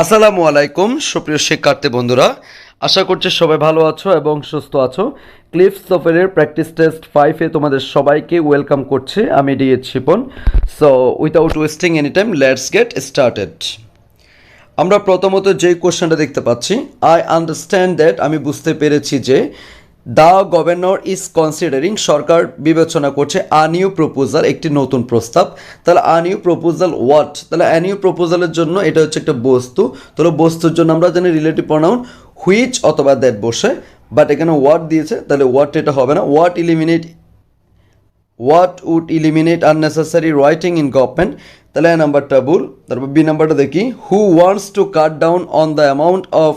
আসসালামু আলাইকুম সুপ্রিয় শিক্ষার্থী বন্ধুরা, আশা করছি সবাই ভালো আছো এবং সুস্থ আছো। ক্লিফস সফটওয়্যারের প্র্যাকটিস টেস্ট 5-এ তোমাদের সবাইকে ওয়েলকাম করছি। আমি DH Shipon. So without wasting any time let's get started. আমরা প্রথমত যেই কোশ্চেনটা দেখতে পাচ্ছি, আই আন্ডারস্ট্যান্ড দ্যাট, আমি বুঝতে পেরেছি যে দ্য গভর্নর ইজ কনসিডারিং, সরকার বিবেচনা করছে আ নিউ প্রপোজাল, একটি নতুন প্রস্তাব। তাহলে আ নিউ প্রপোজাল হোয়াট, তাহলে আ নিউ প্রপোজালের জন্য এটা হচ্ছে একটা বস্তু। তাহলে বস্তুর জন্য আমরা জানি রিলেটিভ প্রনাউন হুইচ অথবা দ্যাট বসে, বাট এখানে হোয়াট দিয়েছে, তাহলে হোয়াট এটা হবে না। What would eliminate unnecessary writing in government, তাহলে এ নাম্বারটা ভুল। তারপর বি নাম্বারটা দেখি, who wants to cut down on the amount of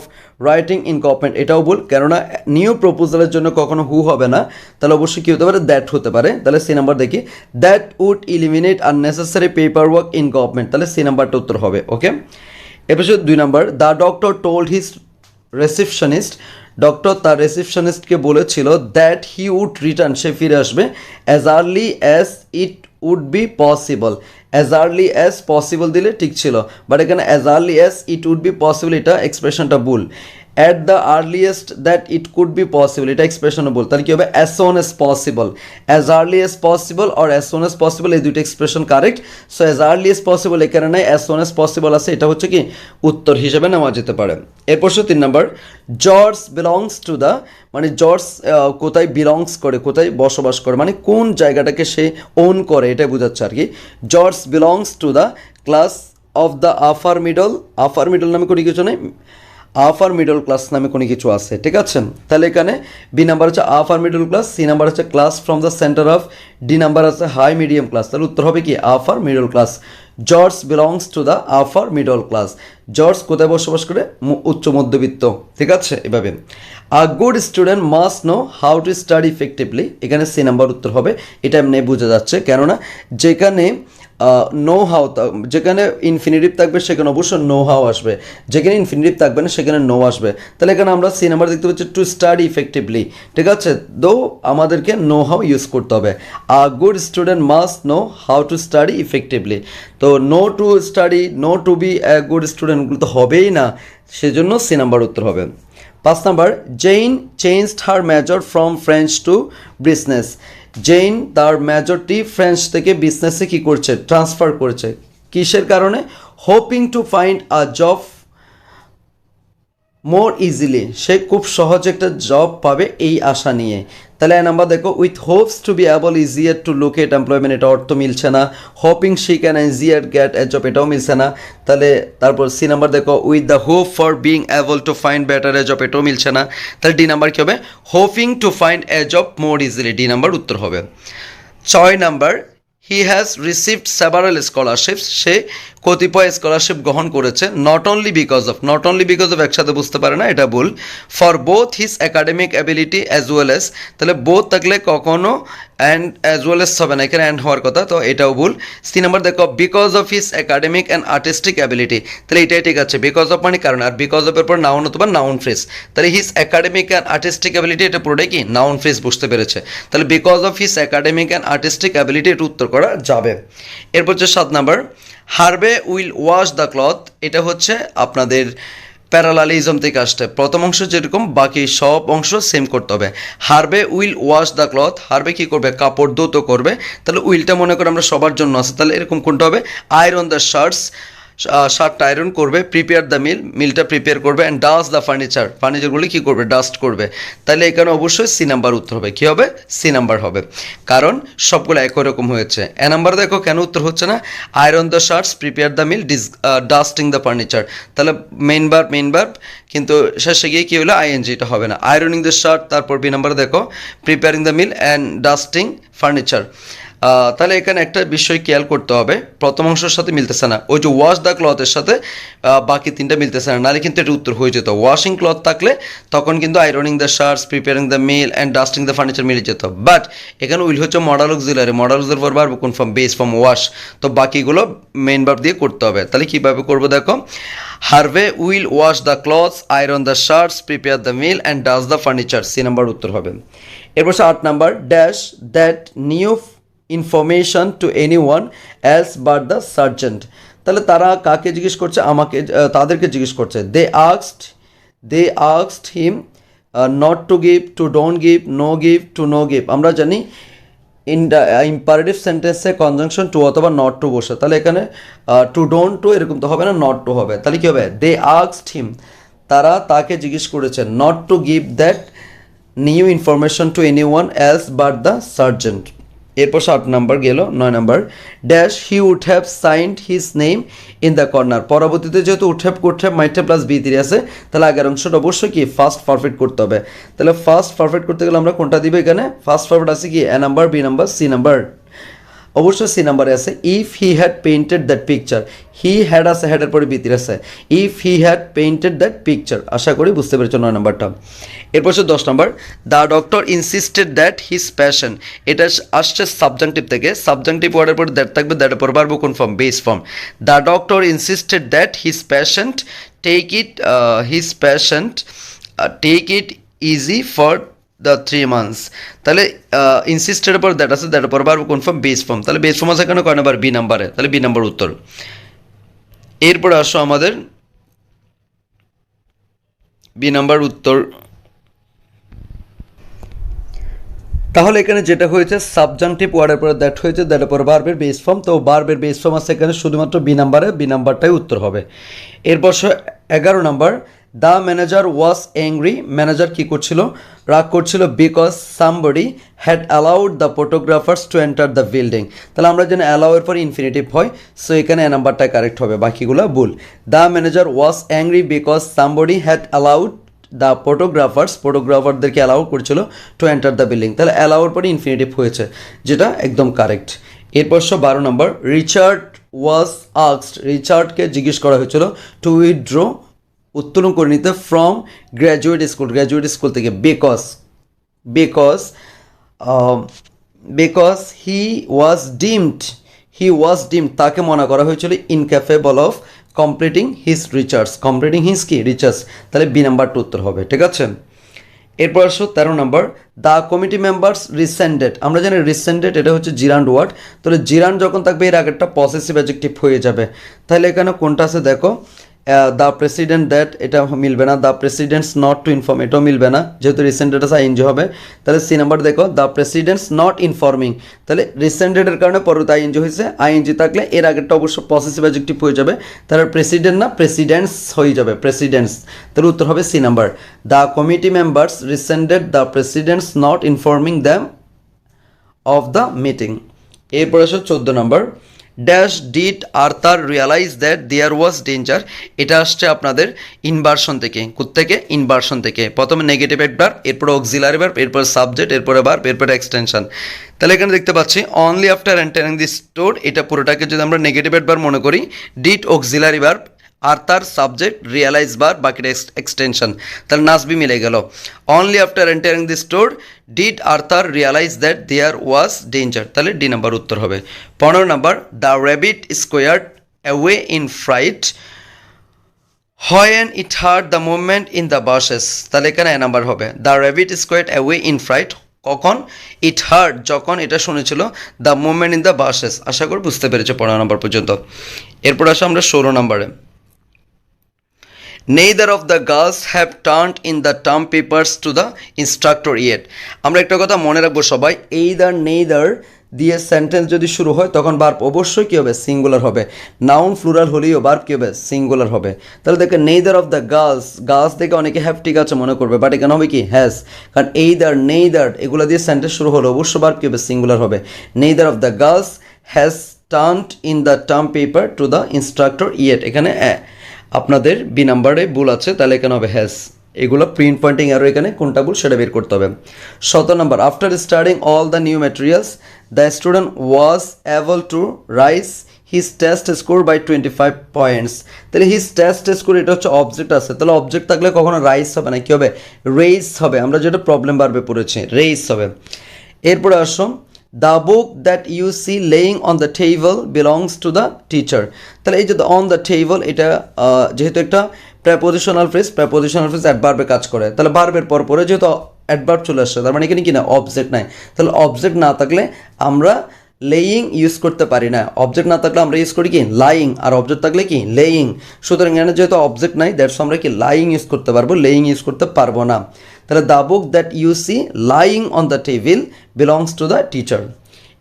writing in government, এটাও ভুল, কেননা নিউ প্রপোজালের জন্য কখনো হু হবে না, তাহলে অবশ্যই কী হতে পারে, দ্যাট হতে পারে। তাহলে সি নাম্বার দেখি, that would eliminate unnecessary paperwork in government, তাহলে সি নাম্বারটা উত্তর হবে। ওকে, এরপর 2 number, the doctor told his receptionist, doctor তার রিসেপশনিস্টকে বলেছিল দ্যাট হি উড রিটার্ন, সে ফিরে আসবে, as early as it would be possible. As early as possible দিলে ঠিক ছিল, বাট এখানে as early as it would be possible, এটা এক্সপ্রেশনটা ভুল। At the earliest that it could be possible, এটা এক্সপ্রেশনও ভুল। তাহলে কী হবে, as soon as possible. As early as possible আর অ্যাজ সোন অ্যাজ পসিবল, এই দুইটা expression correct. So as early as possible এখানে নাই, অ্যাজ সোন অ্যাজ পসিবল আছে, এটা হচ্ছে কি উত্তর হিসেবে নেওয়া যেতে পারে। এরপর 3 number, George belongs to the, মানে জর্জ কোথায় বিলংস করে, কোথায় বসবাস করে, মানে কোন জায়গাটাকে সে ওন করে, এটাই বোঝাচ্ছে আর কি। George belongs to the class of the upper middle, upper middle নামে কোনো কিছু নেই, আফার মিডল ক্লাস নামে কোনো কিছু আছে, ঠিক আছে। তাহলে এখানে বি নাম্বার হচ্ছে upper middle class, C number হচ্ছে class from the centre of, D number আছে হাই মিডিয়াম ক্লাস, তাহলে উত্তর হবে কি upper middle class. George belongs to the upper middle class, George কোথায় বসবাস করে, উচ্চ মধ্যবিত্ত, ঠিক আছে। এভাবে a good student must know how to study effectively, এখানে সি নাম্বার উত্তর হবে। এটা এমনি বোঝা যাচ্ছে, কেননা যেখানে নো হাউ, যেখানে ইনফিনিটিভ থাকবে সেখানে অবশ্যই নো হাউ আসবে, যেখানে ইনফিনিটিভ থাকবে না সেখানে নো আসবে। তাহলে এখানে আমরা সি নাম্বার দেখতে পাচ্ছি টু স্টাডি ইফেক্টিভলি, ঠিক আছে, দো আমাদেরকে নো হাউ ইউজ করতে হবে। A good student must know how to study effectively, তো know to study, know to be a good স্টুডেন্টগুলো তো হবেই না, সেজন্য সি নাম্বার উত্তর হবে। 5 number, Jane changed her major from French to business, Jane তার মেজরটি ফ্রেঞ্চ থেকে বিজনেসে কী করছে, ট্রান্সফার করেছে, কিসের কারণে, hoping to find a job more easily, সে খুব সহজে একটা জব পাবে এই আশা নিয়ে। তাহলে এ নাম্বার দেখো, with hopes to be able easier to locate employment, এটা অর্থ মিলছে না। Hoping she can easier get a job, এটাও মিলছে না। তাহলে তারপর সি নাম্বার দেখো, with the hope for being able to find better a job, এটাও মিলছে না। তাহলে ডি নাম্বার কী হবে, hoping to find a job more easily, D number উত্তর হবে। 6 number, he has received several scholarships, সে কতিপয় স্কলারশিপ গ্রহণ করেছে। Not only because of, not only because of একসাথে বুঝতে পারে না, এটা ভুল। For both his academic ability as well as, তাহলে বোথ থাকলে কখনো অ্যান্ড অ্যাজ ওয়েল এস হবে না, এখানে অ্যান্ড হওয়ার কথা, তো এটাও ভুল। সি নাম্বার দেখো, because of his academic and artistic ability, তাহলে এটাই ঠিক আছে, বিকজ অফ মানে কারণ, আর বিকজ অফের পর নাউন অথবা নাউন ফ্রেজ, তাহলে his academic and artistic ability, এটা পুরোটাই কি নাউন ফ্রেজ, বুঝতে পেরেছে। তাহলে because of his academic and artistic ability, এটা উত্তর করা যাবে। এরপর হচ্ছে 7 নাম্বার, হারবে উইল ওয়াশ দ্য ক্লথ, এটা হচ্ছে আপনাদের প্যারালালিজম থেকে আসছে, প্রথম অংশ যেরকম বাকি সব অংশ সেম করতে হবে। হারবে উইল ওয়াশ দ্য ক্লথ, হারবে কী করবে, কাপড় ধুতো করবে, তাহলে উইলটা মনে করে আমরা সবার জন্য আছে, তাহলে এরকম কোনটা হবে, আয়রন দ্য শার্টস, শার্টটা আয়রন করবে, প্রিপেয়ার দ্য মিল, মিলটা প্রিপেয়ার করবে, অ্যান্ড ডাস্ট দ্য ফার্নিচার, ফার্নিচারগুলি কী করবে, ডাস্ট করবে। তাহলে এখানে অবশ্যই সি নাম্বার উত্তর হবে, কী হবে, সি নাম্বার হবে, কারণ সবগুলো একই রকম হয়েছে। এ নাম্বার দেখো কেন উত্তর হচ্ছে না, iron the shirts, prepare the meal, dusting the furniture, তাহলে মেইন ভার্ব, কিন্তু শেষে গিয়ে কী হলো, আইএনজিটা হবে না। আয়রনিং দ্য শার্ট, তারপর বি নাম্বার দেখো preparing the meal and dusting furniture. তাহলে এখানে একটা বিষয় খেয়াল করতে হবে, প্রথম অংশের সাথে মিলতেছে না, ওই যে ওয়াশ দ্য ক্লথের সাথে বাকি তিনটা মিলতেছে না, নাহলে কিন্তু এটা উত্তর হয়ে যেত। ওয়াশিং ক্লথ থাকলে তখন কিন্তু ironing the shirts, preparing the meal and dusting the furniture মিলে যেত, বাট এখানে উইল হচ্ছে modal auxiliary, modal auxiliary for verb কোন ফর্ম, বেস ফর্ম ওয়াশ, তো বাকিগুলো মেইন ভার্ব দিয়ে করতে হবে। তাহলে কীভাবে করবো দেখো, Harvey will wash the clothes, iron the shirts, prepare the meal and dust the furniture, C number উত্তর হবে। এরপর 8 number, dash that new information to anyone else but the sergeant, তাহলে তারা কাকে জিজ্ঞেস করছে, আমাকে, তাদেরকে জিজ্ঞেস করছে। They asked him not to give, to don't give, no give, to no give. আমরা জানি ইম্পারেটিভ সেন্টেন্সে কনজাংশন টু অথবা নট টু বসে, তাহলে এখানে টু ডোন্ট টু এরকম তো হবে না, নট টু হবে। তাহলে কী হবে, দে আস্কড হিম, তারা তাকে জিজ্ঞেস করেছে, not to give that new information to anyone else but the sergeant. এরপর 7 নাম্বার গেল। 9 number, dash he would have signed his name in the corner. পরবর্তীতে যেহেতু would have might have plus V three আছে, তাহলে আগের অংশটা অবশ্যই কি ফার্স্ট পারফেক্ট করতে হবে। তাহলে ফার্স্ট পারফেক্ট করতে গেলে আমরা কোনটা দিব, এখানে ফার্স্ট পারফেক্ট আছে কি A number, B number, C number. অবশ্যই সি নাম্বারে আছে। If he had painted that picture, he had আছে, হ্যাডের পরে বিতির আছে, if he had painted that picture. আশা করি বুঝতে পেরেছো 9 নাম্বারটা। এরপর 10 number, the doctor insisted that his passion. এটা আসছে সাবজাংটিভ থেকে, সাবজাংটিভ ওয়ার্ডের পরে দ্যাট থাকবে, দ্যাটের পর ভার্ব কোন form, base form. The doctor insisted that his patient take it easy for the 3 months। তাহলে ইনসিস্টেড পর দ্যাট আছে, দ্যাটের পর ভার্ব কোন ফর্ম, বেস ফর্ম। তাহলে বেস ফর্ম আছে এখানে কয় নাম্বার, বি নাম্বারে। তাহলে বি নাম্বার উত্তর। এরপরে আসো আমাদের বি নাম্বার উত্তর। তাহলে এখানে যেটা হয়েছে সাবজাংটিভ ওয়ার্ডের পরে দ্যাট হয়েছে, দ্যাটের পর ভার্বের বেস ফর্ম। তো ভার্বের বেস ফর্ম আছে এখানে শুধুমাত্র বি নাম্বারে, বি নাম্বারটাই উত্তর হবে। এরপর 11 number, the manager was angry. Manager কী করছিল, রাগ করছিল, because somebody had allowed the photographers to enter the building. তাহলে আমরা জানি অ্যালাউ এর পর ইনফিনিটিভ হয়, সো এখানে এ নাম্বারটা কারেক্ট হবে, বাকিগুলো ভুল। The manager was angry because somebody had allowed the ফটোগ্রাফারদেরকে অ্যালাউ করছিল টু এন্টার দ্য বিল্ডিং। তাহলে অ্যালাউর পরে ইনফিনিটিভ হয়েছে, যেটা একদম কারেক্ট। এরপর 12 নম্বর, রিচার্ড ওয়াজ আস্কড। রিচার্ডকে জিজ্ঞেস করা হয়েছিল টু উইথড্র, উত্তোলন করে নিতে, ফ্রম গ্র্যাজুয়েট স্কুল থেকে, বিকজ হি ওয়াজ ডিমড, তাকে মনে করা হয়েছিল incapable of completing his recharge, তাহলে বি নাম্বারটা উত্তর হবে, ঠিক আছে। এরপর আসো 13 নম্বর, দ্য কমিটি মেম্বার্স রিসেন্ডেড। আমরা জানি রিসেন্ডেড এটা হচ্ছে জিরান্ড ওয়ার্ড, তাহলে জিরান্ড যখন থাকবে এর আগেরটা পসেসিভ অ্যাডজেক্টিভ হয়ে যাবে। তাহলে এখানে কোনটা আছে দেখো, দ্য প্রেসিডেন্ট দ্যাট, এটা মিলবে না। The presidents not to inform, এটাও মিলবে না, যেহেতু রিসেন্ডেড আছে আইএনজি হবে। তাহলে সি নাম্বার দেখো, দ্য প্রেসিডেন্টস নট ইনফর্মিং। তাহলে রিসেন্ডেডের কারণে পরবর্তী আইএনজি হয়েছে, আইএনজি থাকলে এর আগেরটা অবশ্য পসেসিভ অ্যাডজেক্টিভ হয়ে যাবে, তাহলে প্রেসিডেন্ট না প্রেসিডেন্টস হয়ে যাবে, প্রেসিডেন্টস। তাহলে উত্তর হবে C number, the committee members rescinded the presidents not informing them of the meeting. এরপর আসো 14 number, dash did Arthur realise that there was danger. এটা আসছে আপনাদের ইনভার্সন থেকে, কোত্থেকে, ইনভার্সন থেকে। প্রথমে নেগেটিভ অ্যাডভার্ব, এরপরে অক্সিলারি ভার্ব, এরপর সাবজেক্ট, এরপরে ভার্ব, এরপরে এক্সটেনশন। তাহলে এখানে দেখতে পাচ্ছি only after entering the store, এটা পুরোটাকে যদি আমরা নেগেটিভ অ্যাডভার্ব মনে করি, did auxiliary verb, Arthur subject, realise verb, বাকিটা এক্সটেনশন। তাহলে নাসবি মিলে গেল। Only after entering the store did Arthur realise that there was danger, তাহলে ডি নাম্বার উত্তর হবে। 15 number, the rabbit scurried away in fright when it heard the movement in the bushes. তাহলে এখানে এ নাম্বার হবে, the rabbit scurried away in fright, কখন, it heard যখন এটা শুনেছিল, the movement in the bushes. আশা করি বুঝতে পেরেছো 15 নম্বর পর্যন্ত। এরপর আসো আমরা 16 নম্বরে, neither of the girls have turned in the term papers to the instructor yet। আমরা একটা কথা মনে রাখবো সবাই, নেইদার দিয়ে সেন্টেন্স যদি শুরু হয় তখন ভার্ব অবশ্যই কী হবে, সিঙ্গুলার হবে। নাউন প্লুরাল হলেও ভার্ব কী হবে, সিঙ্গুলার হবে। তাহলে দেখে নেইদার অফ দ্য গার্লস দেখে অনেকে হ্যাভ ঠিক আছে মনে করবে, বাট এখানে হবে কি হ্যাজ, কারণ নেইদার এগুলো দিয়ে সেন্টেন্স শুরু হলে অবশ্যই ভার্ব কী হবে, সিঙ্গুলার হবে। Neither of the girls has turned in the term paper to the instructor yet, এখানে আপনাদের বি নাম্বারে ভুল আছে, তাহলে এখানে হবে হ্যাজ। এগুলো প্রিন্ট পয়েন্টিং আরও এখানে কোনটা ভুল সেটা বের করতে হবে। 17 number, after studying all the new materials the student was able to raise his test score by 25 points. তাহলে হিজ টেস্ট স্কোর এটা হচ্ছে অবজেক্ট আছে, তাহলে অবজেক্ট থাকলে কখনো রাইজ হবে না, কী হবে, রেইজ হবে। আমরা যেটা প্রবলেম বাড়বে পড়েছি, রেইজ হবে। এরপরে আসো, the book that you see laying on the table belongs to the teacher. তাহলে এই যে অন দ্য টেবল, এটা যেহেতু একটা প্রেপোজিশনাল ফ্রেজ অ্যাডভার্বে কাজ করে, তাহলে ভার্বের পরে যেহেতু অ্যাডভার্ব চলে আসছে, তার মানে এখানে কি না, অবজেক্ট নাই। তাহলে অবজেক্ট না থাকলে আমরা লেয়িং ইউজ করতে পারি না। অবজেক্ট না থাকলে আমরা ইউজ করি কি লাইং, আর অবজেক্ট থাকলে কি লেয়িং। সুতরাং এখানে যেহেতু অবজেক্ট নাই, দ্যাটস আমরা কি লাইং ইউজ করতে পারবো, লেয়িং ইউজ করতে পারবো না। তাহলে the book that you see lying on the table belongs to the teacher.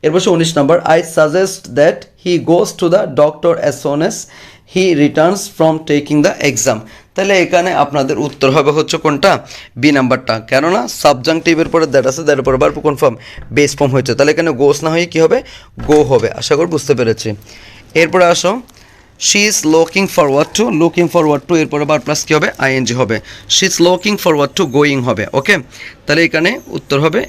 এরপর 19 number, I suggest that he goes to the doctor as soon as he returns from taking the exam. তাহলে এখানে আপনাদের উত্তর হবে হচ্ছে কোনটা, B নাম্বারটা, কেননা সাবজাংটিভের পরে দ্যাট আছে, দ্যাটের পরে ভার্ব কনফার্ম বেস ফর্ম হয়েছে, তাহলে এখানে গোস না হয়ে কী হবে, গো হবে। আশা করি বুঝতে পেরেছি। এরপরে আসো, she is looking forward to এরপরে ভার্ব প্লাস কী হবে, আইএনজি হবে। She is looking forward to going হবে। ওকে, তাহলে এখানে উত্তর হবে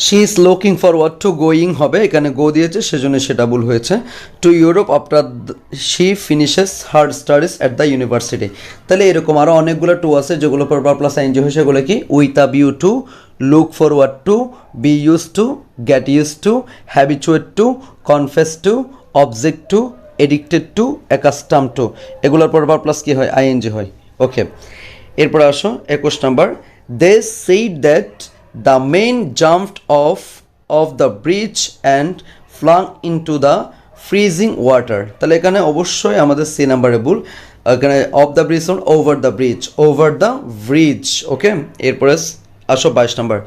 she is looking forward to going হবে, এখানে গো দিয়েছে সেজন্য সেটা ভুল হয়েছে। To Europe after she finishes her studies at the university. তাহলে এরকম আরও অনেকগুলো টু আছে যেগুলো পর প্লাস আইনজি হয়েছে, সেগুলো কি with a view to, look forward to, be use to, get use to, habituate to, confess to, object to, addicted to, accustom to, এগুলোর পর প্লাস কী হয়, আইএনজি হয়। ওকে, এরপর আসো 21 number, they said that the man jumped off the bridge and flung into the freezing water। তাহলে এখানে অবশ্যই আমাদের সি নাম্বারে ভুল, এখানে of the bridge, over the bridge. Okay, এরপরে আসো 22 number,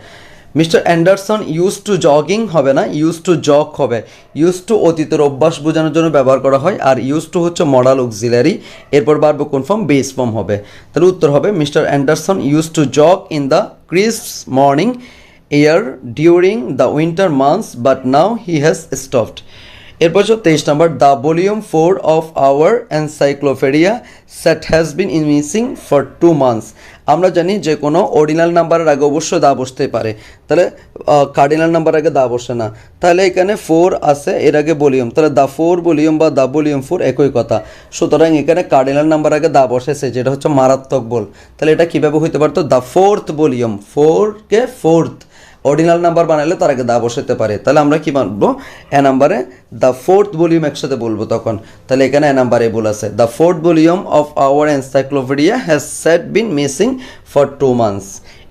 mister Anderson use to jogging হবে না, ইউজ টু জগ হবে। ইউজ টু অতীতের অভ্যাস বোঝানোর জন্য ব্যবহার করা হয়, আর ইউজ টু হচ্ছে মডাল অক্সিলারি, এরপর ভার্ব কনফার্ম বেস ফর্ম হবে। তাহলে উত্তর হবে mister Anderson use to jog in the crisp morning air during the winter months but now he has stopped. এরপর 23 number, the volume 4 of our encyclopaedia set has been missing for 2 months। আমরা জানি যে কোনো ordinal নাম্বারের আগে অবশ্যই দা বসতেই পারে, তাহলে কার্ডিনাল নাম্বার আগে দা বসে না। তাহলে এখানে 4 আছে, এর আগে ভলিউম, তাহলে দ্য 4 ভলিউম বা দ্য ভলিউম 4 একই কথা। সুতরাং এখানে কার্ডিনাল নাম্বার আগে দা বসেছে, যেটা হচ্ছে মারাত্মক বল। তাহলে এটা কীভাবে হইতে পারতো, দ্য 4th ভলিউম, 4কে 4th অর্ডিনাল নাম্বার বানালে তার আগে দা বসাতে পারে। তাহলে আমরা কি মানবো, এ নাম্বারে দ্য 4th ভলিউম একসাথে বলবো তখন। তাহলে এখানে এ নাম্বারে বল আছে, the 4th volume of our encyclopaedia has set been missing for 2 months।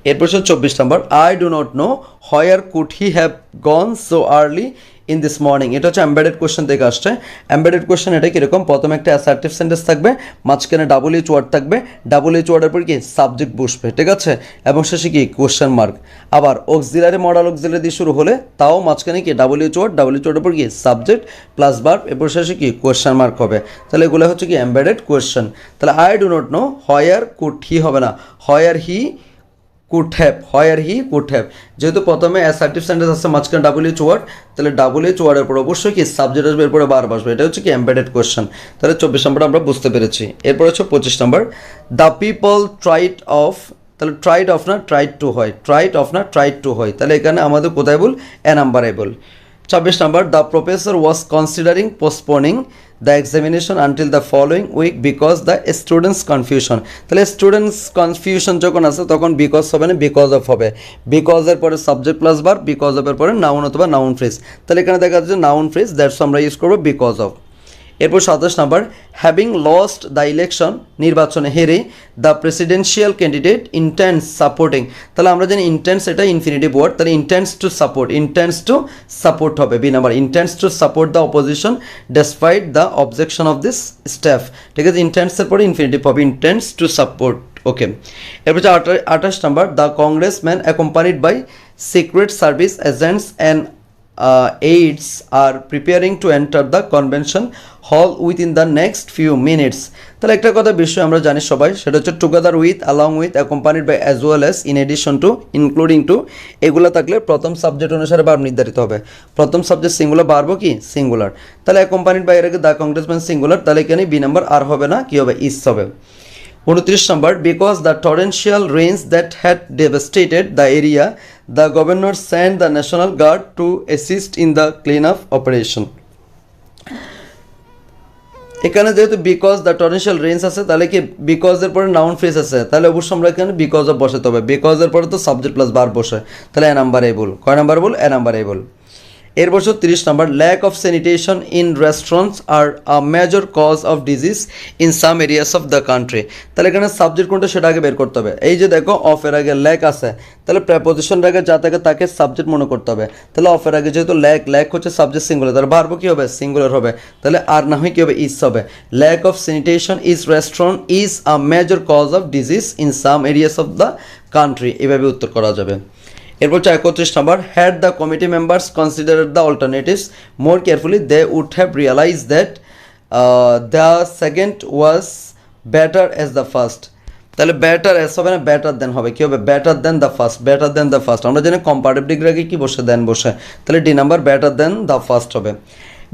এরপর 24 number, I do not know where could he have gone so early in this morning. এটা হচ্ছে এমবেডেড কোয়েশ্চেন থেকে আসছে। এমবেডেড কোয়েশ্চেন এটা কীরকম, প্রথমে একটা assertive sentence থাকবে, মাঝখানে ডাবল এইচ ওয়ার্ড থাকবে, ডাবল এইচ ওয়ার্ডের পর কি সাবজেক্ট বসবে, ঠিক আছে, এবং শেষে কি কোয়েশ্চেন মার্ক। আবার অক্সিলারি মডাল অক্সিলারি দিয়ে শুরু হলে তাও মাঝখানে কি ডাবল এইচ ওয়ার্ডের পর কি সাবজেক্ট প্লাস ভার্ব, এরপর শেষে কি কোয়েশ্চেন মার্ক হবে। তাহলে এগুলো হচ্ছে কি এমবেডেড কোয়েশ্চেন। তাহলে I do not know where could হি হবে না, হোয়ার হি কুড হ্যাভ, যেহেতু প্রথমে অ্যাসার্টিভ সেন্টেন্স আছে, মাঝখানে ডাবল এইচ ওয়ার্ড, তাহলে ডাবল এইচ ওয়ার্ডের পর অবশ্যই কি সাবজেক্ট আসবে, এরপরে বার আসবে। এটা হচ্ছে কি এমবেডেড কোয়েশ্চেন। তাহলে 24 নম্বর আমরা বুঝতে পেরেছি। এরপর হচ্ছে 25 number, the people tried of, তাহলে ট্রাইড অফ না ট্রাইড টু হয়, তাহলে এখানে আমাদের কোথায় বল, এ নাম্বারে বল। 26 number, the professor was considering postponing the examination until the following week because the students confusion. তাহলে স্টুডেন্টস কনফিউশন যখন আছে তখন বিকজ হবে না, বিকজ অফ হবে। বিকজের পরে সাবজেক্ট প্লাস ভার্ব, বিকজ অফের পরে নাউন অথবা নাউন ফ্রেজ। তাহলে এখানে দেখা যাচ্ছে নাউন ফ্রেজ, দ্যাটস আমরা ইউজ করবো বিকজ অফ। এরপর 27 number, having lost the election, নির্বাচনে হেরে the presidential candidate intends supporting. তাহলে আমরা জানি ইন্টেন্স এটা ইনফিনিটিভ ওয়ার্ড, তাহলে ইন্টেন্স টু সাপোর্ট হবে B number, intends to support the opposition despite the objection of this staff, ঠিক আছে, ইন্টেন্সের পরে ইনফিনিটিভ হবে, ইন্টেন্স টু সাপোর্ট। ওকে, এরপর 28 number, the congressman accompanied by secret service agents and aides are preparing to enter the convention hall within the next few minutes। তাহলে একটা কথা বিষয় আমরা জানি সবাই, সেটা হচ্ছে together with, along with, accompanied by, as well as, in addition to, including to, এগুলো থাকলে প্রথম সাবজেক্ট অনুসারে ভার্ব নির্ধারিত হবে। প্রথম সাবজেক্ট সিঙ্গুলার, ভার্ব কি সিঙ্গুলার। তাহলে অ্যাকম্পানিড বাই এর আগে দ্য কংগ্রেসম্যান সিঙ্গুলার, তাহলে এখানে বি নাম্বার আর হবে না, কি হবে, ইস হবে। 29 number, because the torrential rains that had devastated the area the governor send the national guard to assist in the clean up operation. এখানে যেহেতু বিকজ দ্য টরেন্সিয়াল রেইনস আছে, তাহলে কি বিকজের পরে নাউন ফ্রেজ আছে, তাহলে অবশ্যই আমরা এখানে বিকজ অফ বসাতে হবে। বিকজের পরে তো সাবজেক্ট প্লাস ভার্ব বসে, তাহলে এ নাম্বার এই বল, কয় নাম্বার বল, এ নাম্বার এই বল। এরপর 30 number lack of sanitation in restaurants are a major cause of disease in some areas of the country. তাহলে এখানে সাবজেক্ট কোনটা সেটা আগে বের করতে হবে। এই যে দেখো অফ এর আগে ল্যাক আছে, তাহলে প্রেপোজিশনের আগে যা থাকে তাকে সাবজেক্ট মনে করতে হবে। তাহলে অফ এর আগে যেহেতু ল্যাক হচ্ছে সাবজেক্ট সিঙ্গুলার, তাহলে ভার্ব কি হবে? সিঙ্গুলার হবে। তাহলে আর না হয় কি হবে? ইজ হবে। Lack of sanitation is restaurant is a major cause of disease in some areas of the country, এভাবে উত্তর করা যাবে। এরপর 31 number had the committee members consider the alternatives more carefully they would have realise that the second was better as the first. তাহলে better as হবে না, better than হবে। কী হবে? Better than the first, better than the first. আমরা জানি comparative degree আগে কী বসে? দেন বসে। তাহলে D number better than the first হবে।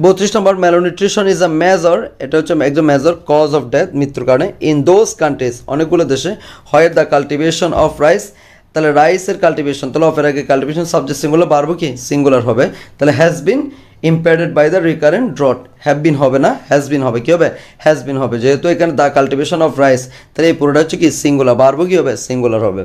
32 নম্বর ম্যালনিউট্রিশন ইজ আ মেজর, এটা হচ্ছে একজন মেজর কজ অফ ডেথ, মৃত্যুর কারণে ইন দোজ কান্ট্রিজ, অনেকগুলো দেশে, where the cultivation of rice, তাহলে রাইসের কাল্টিভেশন, তাহলে অফের আগে কাল্টিভেশন সাবজেক্ট সিঙ্গুলার, বাড়বো কি? সিঙ্গুলার হবে। তাহলে has been impacted by the recurrent drought, have been হবে না, হ্যাজ বিন হবে। কী হবে? হ্যাজ বিন হবে, যেহেতু এখানে দ্য কাল্টিভেশন অফ রাইস, তাহলে এই পুরোটা হচ্ছে কি? সিঙ্গুলার, বাড়বো কি হবে? সিঙ্গুলার হবে।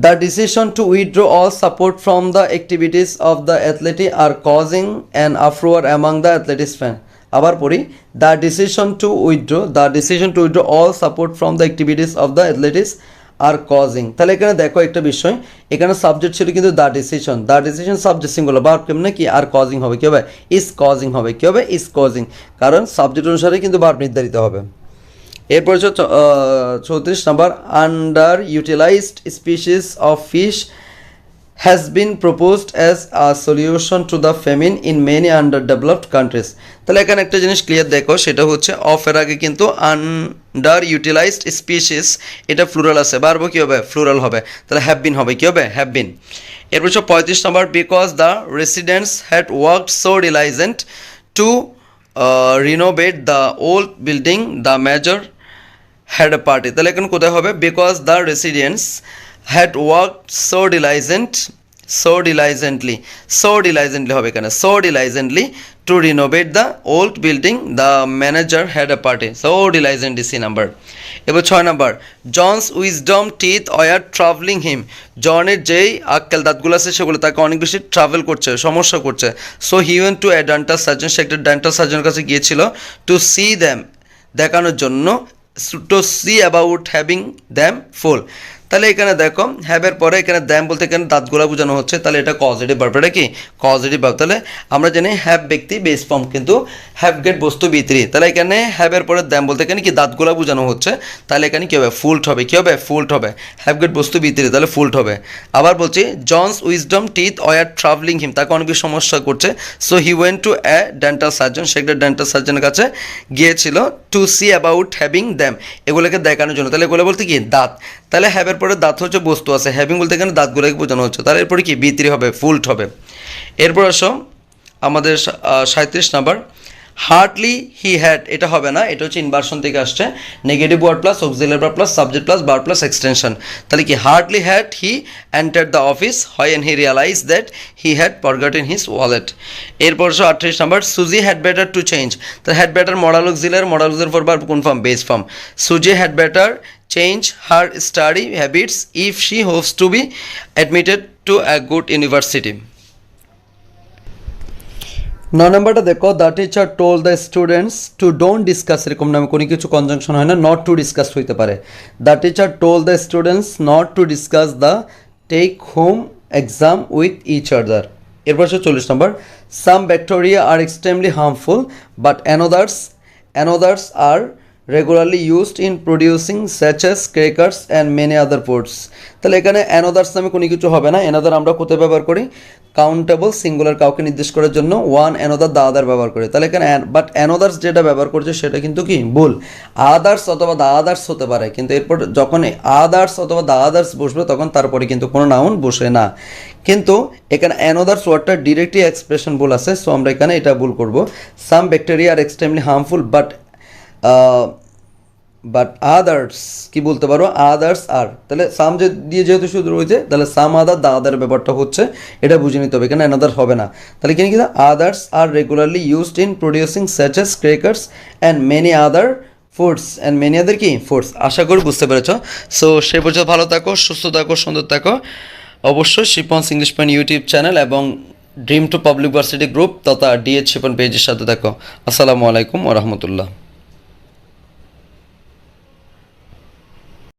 The decision to withdraw all support from the activities of the athlete are causing an uproar among the athletics fan. আবার পড়ি, the decision to withdraw all support from the activities of the athletics are causing। তাহলে এখানে দেখো একটা বিষয়, এখানে subject ছিল কিন্তু the decision subject singular, verb কেমনে কি? আর কজিং হবে। কী হবে? ইজ কজিং হবে। কী হবে? ইজ কজিং, কারণ সাবজেক্ট অনুসারে কিন্তু ভার্ব নির্ধারিত হবে। এরপর হচ্ছে 34 number under utilised species of fish has been proposed as a solution to the famine in many under developed countries. তাহলে এখানে একটা জিনিস ক্লিয়ার দেখো, সেটা হচ্ছে অফের আগে কিন্তু আন্ডার ইউটিলাইজড স্পিসিস, এটা ফ্লুরাল আছে, বারবো কী হবে? ফ্লুরাল হবে। তাহলে হ্যাভ বিন হবে। কী হবে? Have been. এরপর 35 number because the residents had worked so diligently to renovate the old building the major had a party। তাহলে এখন কোথায় হবে? Because the residents had worked so diligently হবে এখানে, so diligently to renovate the old building the manager had a party, so diligently C number. এবার 6 number John's wisdom teeth were travelling him, জনের যেই আক্কেল দাঁতগুলো আছে সেগুলো তাকে অনেক বেশি ট্রাভেল করছে, সমস্যা করছে। So he went to a dental surgeon, সে একটা ডেন্টাল সার্জনের কাছে গিয়েছিল, টু সি দ্যাম, দেখানোর জন্য, to see about having them pull. তাহলে এখানে দেখো হ্যাবের পরে এখানে দ্যাম বলতে এখানে দাঁতগুলা বোঝানো হচ্ছে, তাহলে এটা কজেটিভ ভার্ব। এটা কি? Causative verb. তাহলে আমরা জানি হ্যাভ ব্যক্তি বেস ফর্ম, কিন্তু হ্যাভ গেট বস্তু বিত্রি, তাহলে এখানে হ্যাবের পরে দ্যাম বলতে এখানে কি? দাঁতগুলা বোঝানো হচ্ছে, তাহলে এখানে কী হবে? ফুলড হবে। কী হবে? ফুলড হবে। হ্যাভ গেট বস্তু বিত্রি, তাহলে ফুলড হবে। আবার বলছি John's wisdom teeth were travelling him, তাকে অনেক বেশি সমস্যা করছে, so he went to a dental surgeon, সে একটা ডেন্টাল সার্জনের কাছে গিয়েছিল, to see about having them, এগুলোকে দেখানোর জন্য। তাহলে এগুলো বলতে কি? দাঁত। তাহলে হ্যাবের পরে দাঁত হচ্ছে বস্তু আছে, হ্যাভিং বলতে এখানে দাঁতগুলোকে বোঝানো হচ্ছে, তাহলে এরপরে কি? বিত্রি হবে, ফুলড হবে। এরপর আসো আমাদের 37 নাম্বার হার্ডলি হি হ্যাড, এটা হবে না, এটা হচ্ছে ইনভার্সন থেকে আসছে, negative word plus auxiliary verb plus subject plus verb plus extension. তাহলে কি? Hardly had he entered the office when he realise that he had forgotten his wallet. এরপর 38 number Suzy had better to change, তাহলে had better modal auxiliary, modal auxiliary for verb কোন form? Base form. Suzy had better change her study habits if she hopes to be admitted to a good university। 9 নাম্বারটা দেখো the teacher told the students to don't discuss, এরকম নামে কোনো কিছু conjunction হয় না, not to discuss হইতে পারে। The teacher told the students not to discuss the take home exam with each other. এরপর 40 number some bacteria are extremely harmful but anothers are regularly used in producing such as crackers and many other foods। তাহলে এখানে another's নামে কোনো কিছু হবে না। Another আমরা কোথায় ব্যবহার করি? কাউন্টেবল সিঙ্গুলার কাউকে নির্দেশ করার জন্য ওয়ান অ্যানাদার দ্য আদার ব্যবহার করি। তাহলে এখানে বাট অ্যানাদার্স যেটা ব্যবহার করছে সেটা কিন্তু কি? ভুল। আদার্স অথবা দ্য আদার্স হতে পারে, কিন্তু এরপর যখন আদার্স অথবা দ্য আদার্স বসবে তখন তারপরে কিন্তু কোনো নাউন বসে না। কিন্তু এখানে অ্যানাদার্স ওয়ার্ডটা ডিরেক্টলি এক্সপ্রেশন ভুল আছে, সো আমরা এখানে এটা ভুল করব। Some bacteria are extremely harmful but others, কি বলতে পারো? আদার্স আর, তাহলে সাম যে দিয়ে যেহেতু শুধু রয়েছে, তাহলে সাম আদার দা আদার ব্যাপারটা হচ্ছে, এটা বুঝে নিতে হবে, এখানে অ্যানাদার হবে না। তাহলে এখানে কিন্তু others are regularly used in producing such as crackers and many other foods and many other কি? ফুডস। আশা করি বুঝতে পেরেছ। সো সে পর্যন্ত ভালো থাকো, সুস্থ থাকো, সুন্দর থাকো। অবশ্যই শিপন্স ইংলিশ পয়েন্ট ইউটিউব চ্যানেল এবং dream to public varsity group তথা ডিএচ শিপন পেজের সাথে থাকো। আসসালামু আলাইকুম ওয়া রাহমাতুল্লাহ।